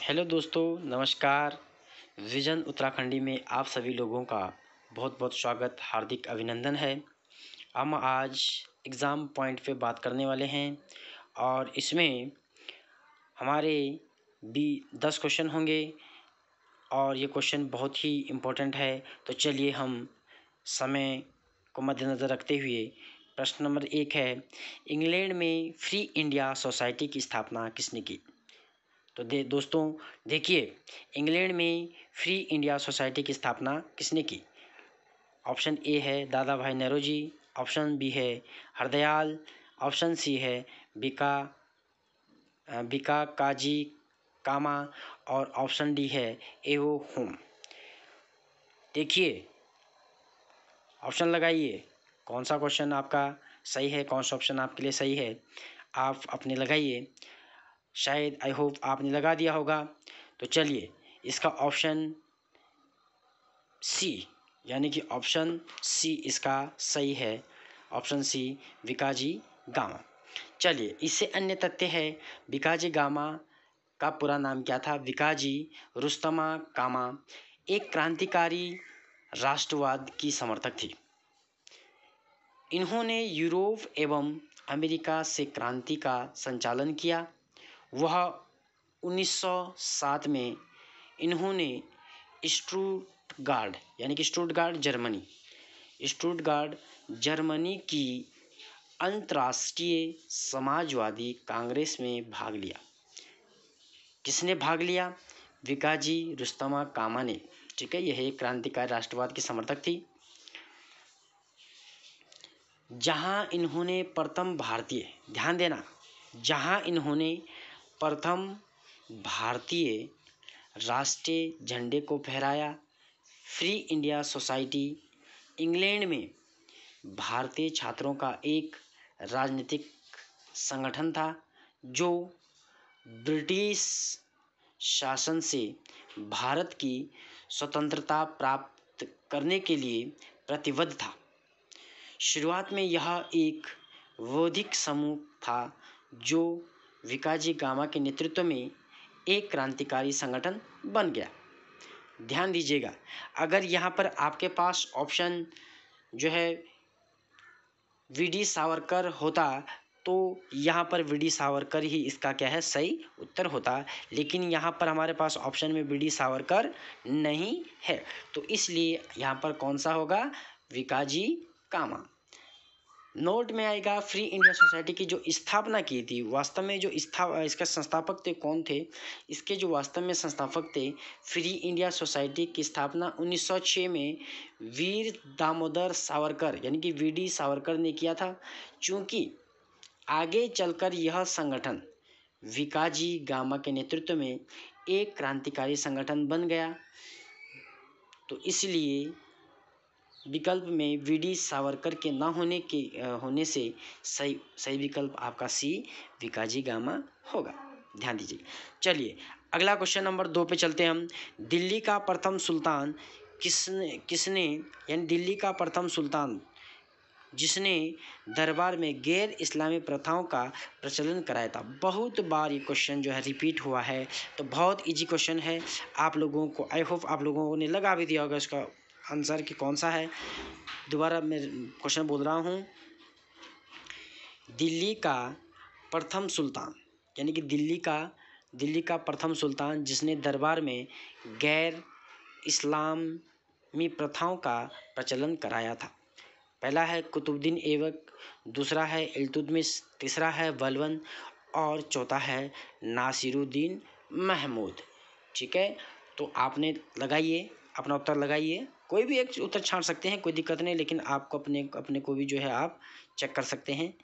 Hello दोस्तों, नमस्कार। Vision Uttarakhandi में आप सभी लोगों का बहुत बहुत स्वागत, हार्दिक अभिनंदन है। हम आज एग्ज़ाम पॉइंट पे बात करने वाले हैं और इसमें हमारे 10 क्वेश्चन होंगे और ये क्वेश्चन बहुत ही इम्पोर्टेंट है। तो चलिए हम समय को मद्देनज़र रखते हुए प्रश्न नंबर 1 है, इंग्लैंड में फ्री इंडिया सोसाइटी की स्थापना किसने की? तो दोस्तों देखिए, इंग्लैंड में फ्री इंडिया सोसाइटी की स्थापना किसने की? ऑप्शन ए है दादा भाई नेहरू जी, ऑप्शन बी है हरदयाल, ऑप्शन सी है बिका काजी कामा और ऑप्शन डी है एवो होम। देखिए, ऑप्शन लगाइए, कौन सा क्वेश्चन आपका सही है, कौन सा ऑप्शन आपके लिए सही है, आप अपने लगाइए। शायद आई होप आपने लगा दिया होगा। तो चलिए, इसका ऑप्शन सी यानी कि ऑप्शन सी इसका सही है। ऑप्शन सी विकाजी गामा। चलिए, इससे अन्य तथ्य है, विकाजी गामा का पूरा नाम क्या था? विकाजी रुस्तमा कामा एक क्रांतिकारी राष्ट्रवाद की समर्थक थी। इन्होंने यूरोप एवं अमेरिका से क्रांति का संचालन किया। वह 1907 में इन्होंने स्टुटगार्ट जर्मनी की अंतर्राष्ट्रीय समाजवादी कांग्रेस में भाग लिया। किसने भाग लिया? विकाजी रुस्तमा कामा ने। ठीक है, यह एक क्रांतिकारी राष्ट्रवाद की समर्थक थी। जहां इन्होंने प्रथम भारतीय राष्ट्रीय झंडे को फहराया। फ्री इंडिया सोसाइटी इंग्लैंड में भारतीय छात्रों का एक राजनीतिक संगठन था जो ब्रिटिश शासन से भारत की स्वतंत्रता प्राप्त करने के लिए प्रतिबद्ध था। शुरुआत में यह एक बौद्धिक समूह था जो विकाजी गामा के नेतृत्व में एक क्रांतिकारी संगठन बन गया। ध्यान दीजिएगा, अगर यहाँ पर आपके पास ऑप्शन जो है वीडी सावरकर होता तो यहाँ पर वीडी सावरकर ही इसका क्या है, सही उत्तर होता। लेकिन यहाँ पर हमारे पास ऑप्शन में वीडी सावरकर नहीं है, तो इसलिए यहाँ पर कौन सा होगा? विकाजी कामा। नोट में आएगा, फ्री इंडिया सोसाइटी की जो स्थापना की थी, वास्तव में जो इसके संस्थापक थे कौन थे? इसके जो वास्तव में संस्थापक थे, फ्री इंडिया सोसाइटी की स्थापना 1906 में वीर दामोदर सावरकर यानी कि वीडी सावरकर ने किया था। चूँकि आगे चलकर यह संगठन विकाजी गामा के नेतृत्व में एक क्रांतिकारी संगठन बन गया, तो इसलिए विकल्प में वीडी सावरकर के न होने से सही विकल्प आपका सी विकाजी गामा होगा। ध्यान दीजिए। चलिए, अगला क्वेश्चन नंबर 2 पे चलते हैं हम। दिल्ली का प्रथम सुल्तान किसने यानी दिल्ली का प्रथम सुल्तान जिसने दरबार में गैर इस्लामी प्रथाओं का प्रचलन कराया था? बहुत बार ये क्वेश्चन जो है रिपीट हुआ है, तो बहुत इजी क्वेश्चन है। आप लोगों को आई होप आप लोगों ने लगा भी दिया होगा इसका आंसर कि कौन सा है। दोबारा मैं क्वेश्चन बोल रहा हूँ, दिल्ली का प्रथम सुल्तान यानी कि दिल्ली का प्रथम सुल्तान जिसने दरबार में गैर इस्लामी प्रथाओं का प्रचलन कराया था। पहला है कुतुबुद्दीन ऐबक, दूसरा है इल्तुतमिश, तीसरा है बलबन और चौथा है नासिरुद्दीन महमूद। ठीक है, तो आपने लगाइए, अपना उत्तर लगाइए। कोई भी एक उत्तर छांट सकते हैं, कोई दिक्कत नहीं, लेकिन आपको अपने को भी जो है आप चेक कर सकते हैं।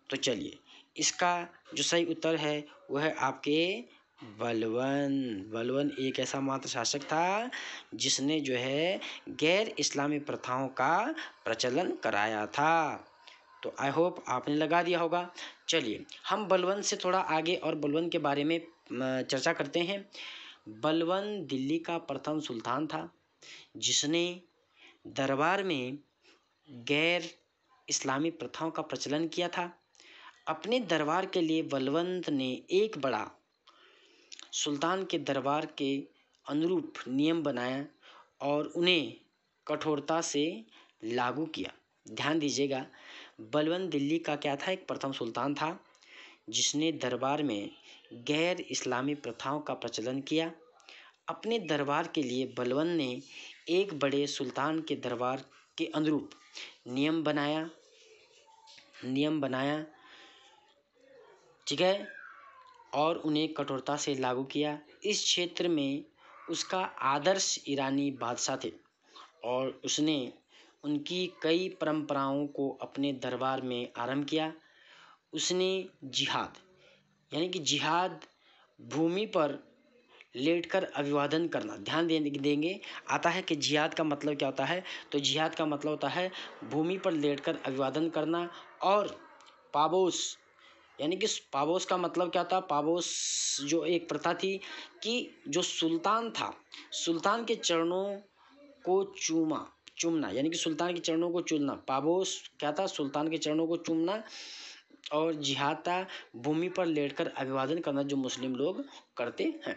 तो चलिए, इसका जो सही उत्तर है वह है आपके बलबन एक ऐसा मात्र शासक था जिसने जो है गैर इस्लामी प्रथाओं का प्रचलन कराया था। तो आई होप आपने लगा दिया होगा। चलिए, हम बलबन से थोड़ा आगे और बलबन के बारे में चर्चा करते हैं। बलबन दिल्ली का प्रथम सुल्तान था जिसने दरबार में गैर इस्लामी प्रथाओं का प्रचलन किया था। अपने दरबार के लिए बलबन ने एक बड़ा सुल्तान के दरबार के अनुरूप नियम बनाया और उन्हें कठोरता से लागू किया। ध्यान दीजिएगा, बलबन दिल्ली का क्या था, एक प्रथम सुल्तान था जिसने दरबार में गैर इस्लामी प्रथाओं का प्रचलन किया। अपने दरबार के लिए बलबन ने एक बड़े सुल्तान के दरबार के अनुरूप नियम बनाया, ठीक है, और उन्हें कठोरता से लागू किया। इस क्षेत्र में उसका आदर्श ईरानी बादशाह थे और उसने उनकी कई परंपराओं को अपने दरबार में आरंभ किया। उसने जिहाद यानी कि जिहाद भूमि पर लेटकर अभिवादन करना, ध्यान देंगे आता है कि जिहाद का मतलब क्या होता है, तो जिहाद का मतलब होता है भूमि पर लेटकर अभिवादन करना। और पाबोस यानी कि पाबोस का मतलब क्या था, पाबोस जो एक प्रथा थी कि जो सुल्तान था, सुल्तान के चरणों को चूमना यानी कि सुल्तान के चरणों को चूमना। पाबोस क्या था, सुल्तान के चरणों को चूमना। और जिहाद था भूमि पर लेटकर अभिवादन करना, जो मुस्लिम लोग करते हैं।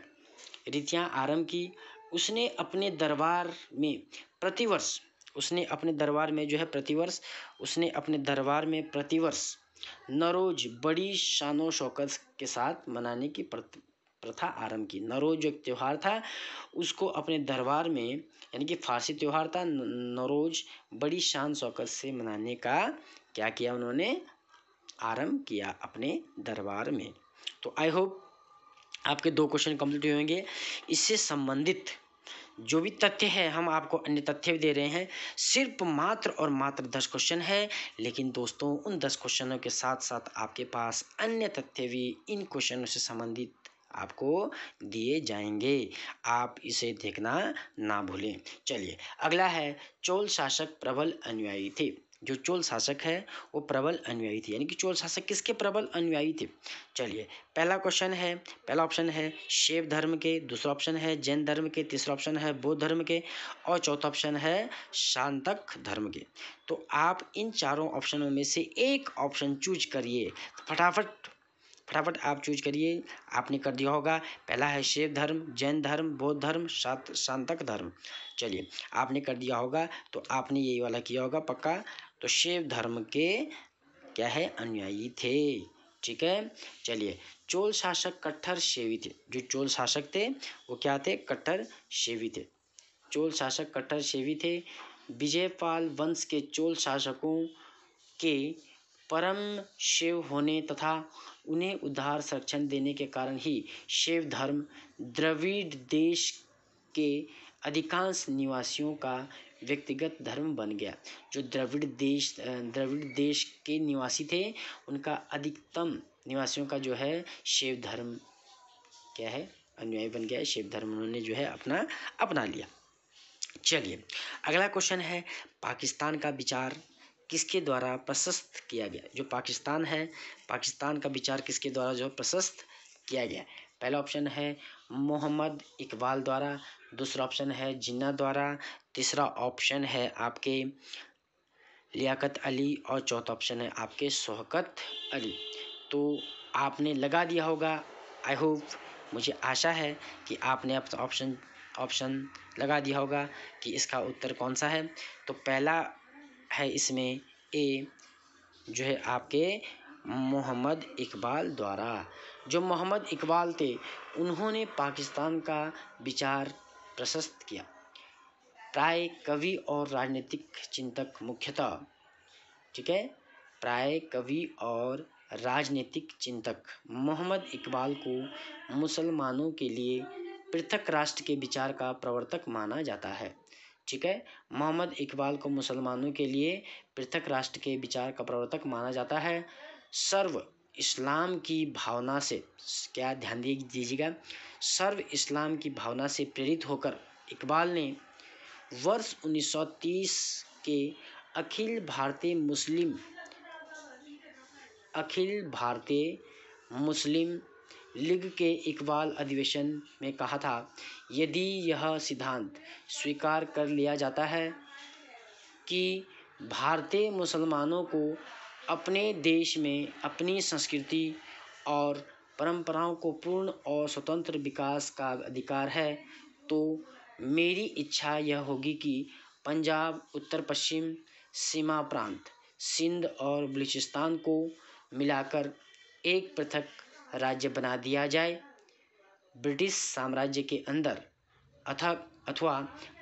रीतियाँ आरंभ की। उसने अपने दरबार में प्रतिवर्ष नौरोज बड़ी शानो शौकत के साथ मनाने की प्रथा आरंभ की। नौरोज जो एक त्यौहार था उसको अपने दरबार में, यानी कि फारसी त्यौहार था, नौरोज बड़ी शान शौकत से मनाने का क्या किया, उन्होंने आरंभ किया अपने दरबार में। तो आई होप आपके 2 क्वेश्चन कंप्लीट होंगे। इससे संबंधित जो भी तथ्य है हम आपको अन्य तथ्य भी दे रहे हैं। सिर्फ मात्र और मात्र 10 क्वेश्चन है, लेकिन दोस्तों उन 10 क्वेश्चनों के साथ साथ आपके पास अन्य तथ्य भी इन क्वेश्चनों से संबंधित आपको दिए जाएंगे। आप इसे देखना ना भूलें। चलिए अगला है, चोल शासक प्रबल अनुयायी थे। जो चोल शासक है वो प्रबल अनुयायी थे, यानी कि चोल शासक किसके प्रबल अनुयायी थे। चलिए पहला ऑप्शन है शैव धर्म के, दूसरा ऑप्शन है जैन धर्म के, तीसरा ऑप्शन है बौद्ध धर्म के और चौथा ऑप्शन है शांतक धर्म के। तो आप इन चारों ऑप्शनों में से एक ऑप्शन चूज करिए। फटाफट आप चूज करिए। आपने कर दिया होगा, पहला है शैव धर्म, जैन धर्म, बौद्ध धर्म, शांतक धर्म। चलिए आपने कर दिया होगा, तो आपने यही वाला किया होगा पक्का। तो शैव धर्म के क्या है, अनुयायी थे, ठीक है। चलिए चोल शासक कट्टर शैवी थे। जो चोल शासक थे वो क्या थे, कट्टर शैवी थे। चोल शासक कट्टर शैवी थे। विजयपाल वंश के चोल शासकों के परम शैव होने तथा उन्हें उदार संरक्षण देने के कारण ही शैव धर्म द्रविड़ देश के अधिकांश निवासियों का व्यक्तिगत धर्म बन गया। जो द्रविड़ देश के निवासी थे उनका अधिकतम निवासियों का जो है शैव धर्म क्या है, अनुयायी बन गया है। शैव धर्म उन्होंने जो है अपना लिया। चलिए अगला क्वेश्चन है, पाकिस्तान का विचार किसके द्वारा प्रशस्त किया गया। जो पाकिस्तान है, पाकिस्तान का विचार किसके द्वारा जो प्रशस्त किया गया। पहला ऑप्शन है मोहम्मद इकबाल द्वारा, दूसरा ऑप्शन है जिन्ना द्वारा, तीसरा ऑप्शन है आपके लियाकत अली और चौथा ऑप्शन है आपके शौकत अली। तो आपने लगा दिया होगा। आई होप, मुझे आशा है कि आपने अपना ऑप्शन लगा दिया होगा कि इसका उत्तर कौन सा है। तो पहला है इसमें ए, जो है आपके मोहम्मद इकबाल द्वारा। जो मोहम्मद इकबाल थे उन्होंने पाकिस्तान का विचार प्रशस्त किया। प्राय कवि और राजनीतिक चिंतक मुख्यतः, ठीक है, प्राय कवि और राजनीतिक चिंतक मोहम्मद इकबाल को मुसलमानों के लिए पृथक राष्ट्र के विचार का प्रवर्तक माना जाता है। ठीक है, मोहम्मद इकबाल को मुसलमानों के लिए पृथक राष्ट्र के विचार का प्रवर्तक माना जाता है। सर्व इस्लाम की भावना से, क्या ध्यान दीजिएगा, सर्व इस्लाम की भावना से प्रेरित होकर इकबाल ने वर्ष 1930 के अखिल भारतीय मुस्लिम लीग के इकबाल अधिवेशन में कहा था, यदि यह सिद्धांत स्वीकार कर लिया जाता है कि भारतीय मुसलमानों को अपने देश में अपनी संस्कृति और परंपराओं को पूर्ण और स्वतंत्र विकास का अधिकार है, तो मेरी इच्छा यह होगी कि पंजाब, उत्तर पश्चिम सीमा प्रांत, सिंध और बलूचिस्तान को मिलाकर एक पृथक राज्य बना दिया जाए। ब्रिटिश साम्राज्य के अंदर अथवा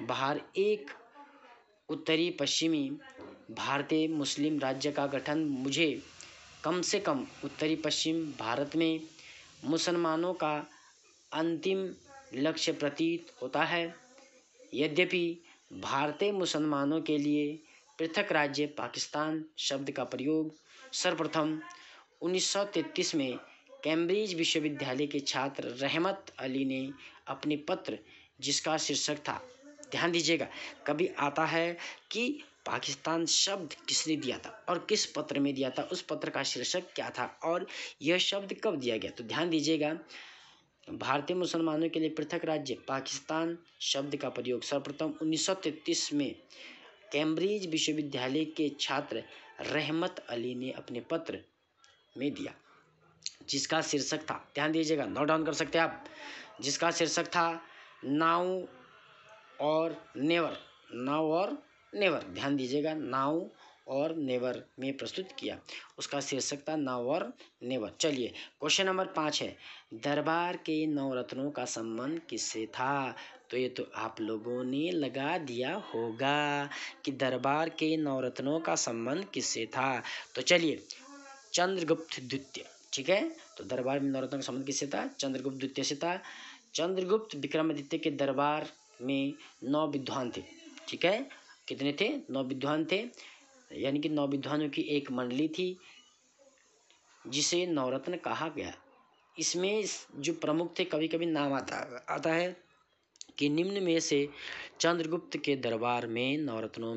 बाहर एक उत्तरी पश्चिमी भारतीय मुस्लिम राज्य का गठन मुझे कम से कम उत्तरी पश्चिम भारत में मुसलमानों का अंतिम लक्ष्य प्रतीत होता है। यद्यपि भारतीय मुसलमानों के लिए पृथक राज्य पाकिस्तान शब्द का प्रयोग सर्वप्रथम 1933 में कैम्ब्रिज विश्वविद्यालय के छात्र रहमत अली ने अपने पत्र, जिसका शीर्षक था, ध्यान दीजिएगा, कभी आता है कि पाकिस्तान शब्द किसने दिया था और किस पत्र में दिया था, उस पत्र का शीर्षक क्या था और यह शब्द कब दिया गया। तो ध्यान दीजिएगा, भारतीय मुसलमानों के लिए पृथक राज्य पाकिस्तान शब्द का प्रयोग सर्वप्रथम 1933 में कैम्ब्रिज विश्वविद्यालय के छात्र रहमत अली ने अपने पत्र में दिया, जिसका शीर्षक था, ध्यान दीजिएगा, नोट डाउन कर सकते हैं आप, जिसका शीर्षक था नाउ और नेवर। नाउ और नेवर, ध्यान दीजिएगा, नाउ और नेवर में प्रस्तुत किया, उसका शीर्षक था नाउ और नेवर। चलिए क्वेश्चन नंबर 5 है, दरबार के नवरत्नों का संबंध किससे था। तो ये तो आप लोगों ने लगा दिया होगा कि दरबार के नवरत्नों का संबंध किससे था। तो चलिए, चंद्रगुप्त द्वितीय, ठीक है, तो दरबार में नवरत्नों का संबंध किससे था, चंद्रगुप्त द्वितीय से था। चंद्रगुप्त विक्रमादित्य के दरबार में 9 विद्वान थे, ठीक है, कितने थे, 9 विद्वान थे, यानी कि 9 विद्वानों की एक मंडली थी जिसे नवरत्न कहा गया। इसमें जो प्रमुख थे, कभी कभी नाम आता है कि निम्न में से चंद्रगुप्त के दरबार में नवरत्नों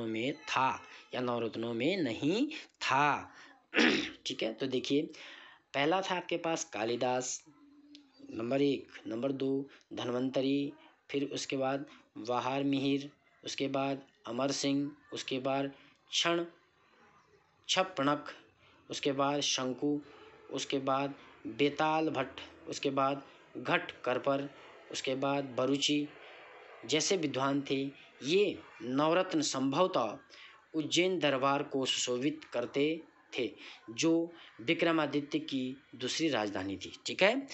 में था या नवरत्नों में नहीं था। ठीक है, तो देखिए, पहला था आपके पास कालिदास, नंबर 1, नंबर 2 धन्वंतरी, फिर उसके बाद वाहार मिहिर, उसके बाद अमर सिंह, उसके बाद छपणक, उसके बाद शंकु, उसके बाद बेताल भट्ट, उसके बाद घट करपर, उसके बाद बरुचि जैसे विद्वान थे। ये नवरत्न संभवतः उज्जैन दरबार को सुशोभित करते थे, जो विक्रमादित्य की दूसरी राजधानी थी, ठीक है।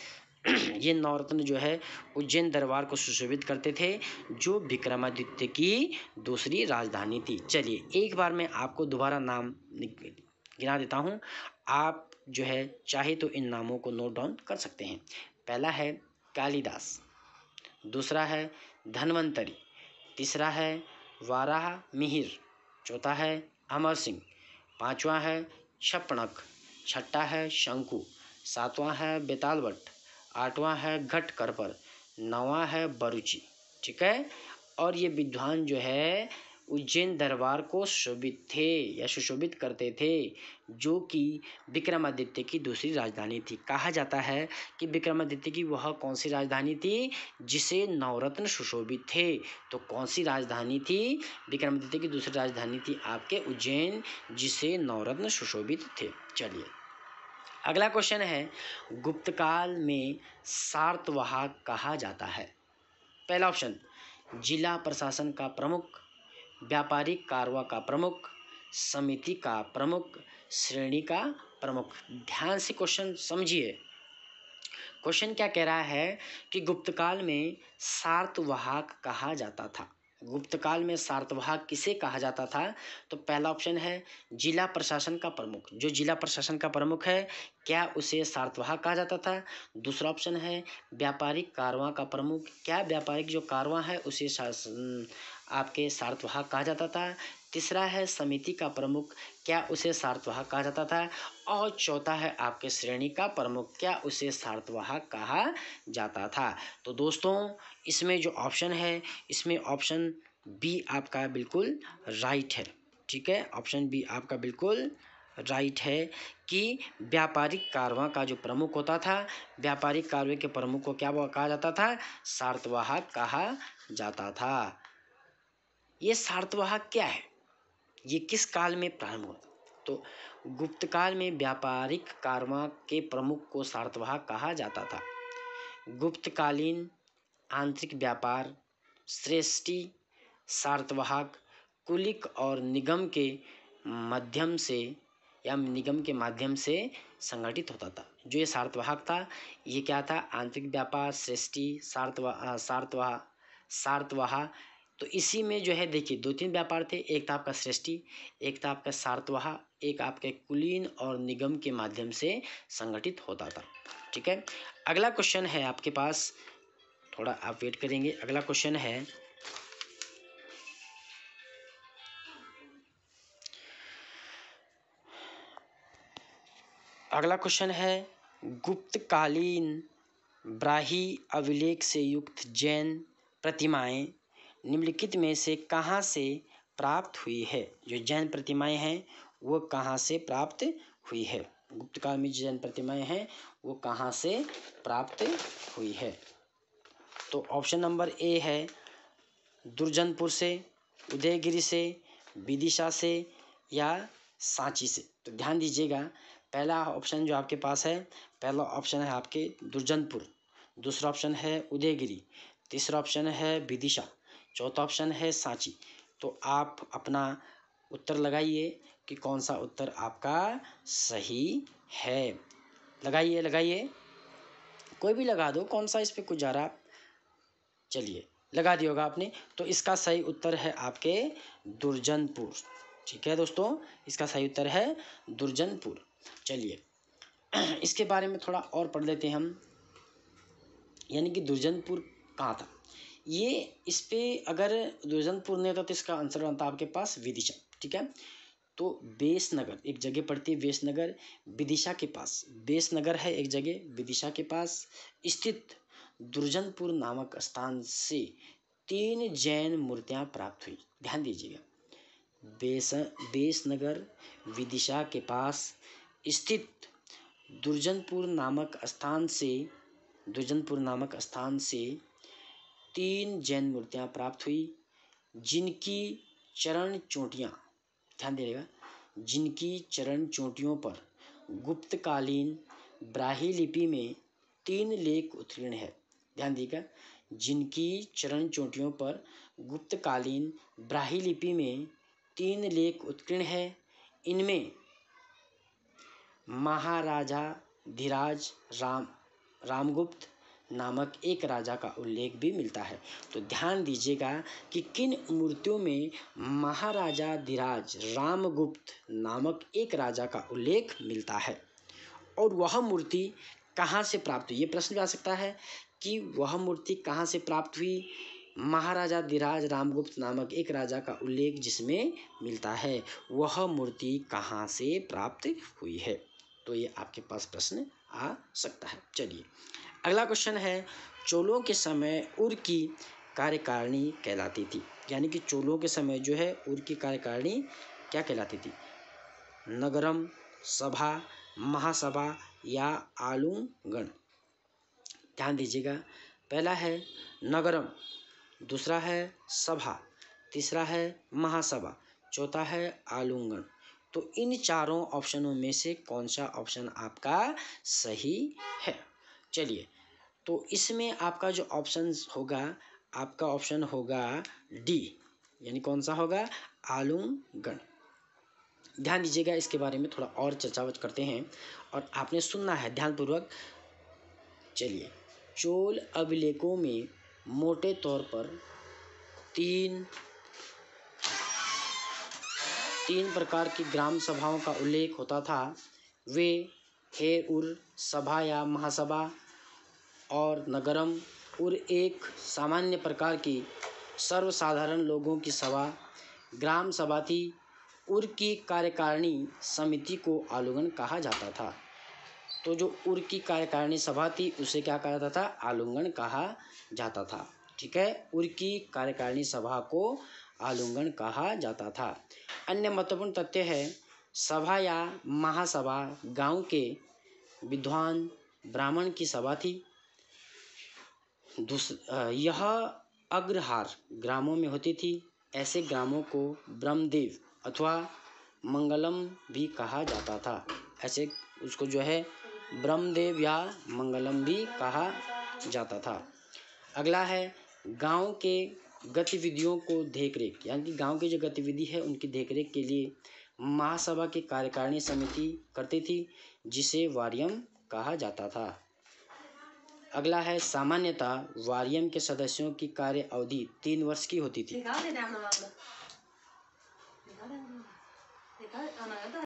ये नवरत्न जो है उज्जैन दरबार को सुशोभित करते थे, जो विक्रमादित्य की दूसरी राजधानी थी। चलिए एक बार मैं आपको दोबारा नाम गिना देता हूँ, आप जो है चाहे तो इन नामों को नोट डाउन कर सकते हैं। पहला है कालिदास, दूसरा है धन्वंतरी, तीसरा है वाराह मिहिर, चौथा है अमर सिंह, पांचवा है छपणक, छठा है शंकु, सातवां है बेताल भट्ट, आठवां है घट करपर, नौवां है बरुचि, ठीक है। और ये विद्वान जो है उज्जैन दरबार को सुशोभित थे या सुशोभित करते थे, जो कि विक्रमादित्य की दूसरी राजधानी थी। कहा जाता है कि विक्रमादित्य की वह कौन सी राजधानी थी जिसे नवरत्न सुशोभित थे। तो कौन सी राजधानी थी, विक्रमादित्य की दूसरी राजधानी थी आपके उज्जैन, जिसे नवरत्न सुशोभित थे। चलिए अगला क्वेश्चन है, गुप्तकाल में सातवाहन कहा जाता है। पहला ऑप्शन जिला प्रशासन का प्रमुख, व्यापारिक कारवा का प्रमुख, समिति का प्रमुख, श्रेणी का प्रमुख। ध्यान से क्वेश्चन समझिए। क्वेश्चन क्या कह रहा है कि गुप्तकाल में सातवाहन कहा जाता था। गुप्तकाल में सातवाहन किसे कहा जाता था। तो पहला ऑप्शन है जिला प्रशासन का प्रमुख, जो जिला प्रशासन का प्रमुख है क्या उसे सातवाहन कहा जाता था। दूसरा ऑप्शन है व्यापारिक कारवां का प्रमुख, क्या व्यापारिक जो कारवां है उसे आपके सातवाहन कहा जाता था। तीसरा है समिति का प्रमुख, क्या उसे सातवाहन कहा जाता था। और चौथा है आपके श्रेणी का प्रमुख, क्या उसे सातवाहन कहा जाता था। तो दोस्तों इसमें जो ऑप्शन है, इसमें ऑप्शन बी आपका बिल्कुल राइट है, ठीक है। ऑप्शन बी आपका बिल्कुल राइट है कि व्यापारिक कारवां का जो प्रमुख होता था, व्यापारिक कारवां के प्रमुख को क्या कहा जाता था, सातवाहन कहा जाता था। ये सातवाहन क्या है, ये किस काल में प्रारंभ हुआ, तो गुप्तकाल में व्यापारिक कारोबार के प्रमुख को सार्ववाहक कहा जाता था। गुप्तकालीन आंतरिक व्यापार श्रेष्ठी सार्ववाहक कुलिक और निगम के माध्यम से संगठित होता था। जो ये सार्ववाहक था, ये क्या था? आंतरिक व्यापार श्रेष्ठी सार्ववाहक। तो इसी में जो है देखिए 2-3 व्यापार थे, एक था आपका श्रेष्ठी, एक था आपका सार्ववाहक, एक आपके कुलीन और निगम के माध्यम से संगठित होता था। ठीक है, अगला क्वेश्चन है आपके पास, थोड़ा आप वेट करेंगे। अगला क्वेश्चन है, गुप्तकालीन ब्राही अभिलेख से युक्त जैन प्रतिमाएं निम्नलिखित में से कहाँ से प्राप्त हुई है? जो जैन प्रतिमाएं हैं वो कहाँ से प्राप्त हुई है? गुप्तकाल में जैन प्रतिमाएं हैं वो कहाँ से प्राप्त हुई है? तो ऑप्शन नंबर ए है दुर्जनपुर से, उदयगिरी से, विदिशा से या सांची से। तो ध्यान दीजिएगा, पहला ऑप्शन जो आपके पास है, पहला ऑप्शन है आपके दुर्जनपुर, दूसरा ऑप्शन है उदयगिरी, तीसरा ऑप्शन है विदिशा, चौथा ऑप्शन है सांची। तो आप अपना उत्तर लगाइए कि कौन सा उत्तर आपका सही है। लगाइए, कोई भी लगा दो, कौन सा इस पे कुछ जा रहा। चलिए, लगा दिया होगा आपने। तो इसका सही उत्तर है आपके दुर्जनपुर। ठीक है दोस्तों, इसका सही उत्तर है दुर्जनपुर। चलिए इसके बारे में थोड़ा और पढ़ लेते हैं हम, यानी कि दुर्जनपुर कहाँ था। ये इस पे अगर दुर्जनपुर नहीं होता तो इसका आंसर बनता आपके पास विदिशा। ठीक है, तो बेसनगर एक जगह पड़ती है, बेसनगर विदिशा के पास, बेसनगर है एक जगह विदिशा के पास स्थित दुर्जनपुर नामक स्थान से 3 जैन मूर्तियां प्राप्त हुई। ध्यान दीजिएगा, बेसनगर विदिशा के पास स्थित दुर्जनपुर नामक स्थान से 3 जैन मूर्तियां प्राप्त हुई, जिनकी चरण चोटियां, ध्यान दीजिएगा, जिनकी चरण चोटियों पर गुप्तकालीन ब्राही लिपि में 3 लेख उत्कीर्ण है। ध्यान दीजिएगा, जिनकी चरण चोटियों पर गुप्तकालीन ब्राही लिपि में 3 लेख उत्कीर्ण है। इनमें महाराजाधिराज रामगुप्त नामक एक राजा का उल्लेख भी मिलता है। तो ध्यान दीजिएगा कि किन मूर्तियों में महाराजाधिराज रामगुप्त नामक एक राजा का उल्लेख मिलता है, और वह मूर्ति कहाँ से प्राप्त हुई। ये प्रश्न भी आ सकता है कि वह मूर्ति कहाँ से प्राप्त हुई। महाराजाधिराज रामगुप्त नामक एक राजा का उल्लेख जिसमें मिलता है, वह मूर्ति कहाँ से प्राप्त हुई है। तो ये आपके पास प्रश्न आ सकता है। चलिए अगला क्वेश्चन है, चोलों के समय उर की कार्यकारिणी कहलाती थी। यानी कि चोलों के समय जो है उर की कार्यकारिणी क्या कहलाती थी? नगरम, सभा, महासभा या आलूगण। ध्यान दीजिएगा, पहला है नगरम, दूसरा है सभा, तीसरा है महासभा, चौथा है आलूगण। तो इन चारों ऑप्शनों में से कौन सा ऑप्शन आपका सही है? चलिए, तो इसमें आपका जो ऑप्शन होगा, आपका ऑप्शन होगा डी, यानी कौन सा होगा? आलूगण। ध्यान दीजिएगा, इसके बारे में थोड़ा और चर्चा करते हैं और आपने सुनना है ध्यानपूर्वक। चलिए, चोल अभिलेखों में मोटे तौर पर तीन प्रकार की ग्राम सभाओं का उल्लेख होता था। वे है उर, सभा या महासभा, और नगरम। उर एक सामान्य प्रकार की सर्वसाधारण लोगों की सभा ग्राम सभा थी। उर की कार्यकारिणी समिति को आलूगण कहा जाता था। तो जो उर की कार्यकारिणी सभा थी उसे क्या कहा जाता था? आलूगण कहा जाता था। ठीक है, उर की कार्यकारिणी सभा को आलूगण कहा जाता था। अन्य महत्वपूर्ण तथ्य है, सभा या महासभा गांव के विद्वान ब्राह्मण की सभा थी। यह अग्रहार ग्रामों में होती थी। ऐसे ग्रामों को ब्रह्मदेव अथवा मंगलम भी कहा जाता था। ऐसे उसको जो है ब्रह्मदेव या मंगलम भी कहा जाता था। अगला है गांव के गतिविधियों को देखरेख, यानी कि गांव की जो गतिविधि है उनकी देखरेख के लिए महासभा की कार्यकारिणी समिति करती थी, जिसे वारियम कहा जाता था। अगला है सामान्यतः वारियम के सदस्यों की कार्य अवधि 3 वर्ष की होती थी।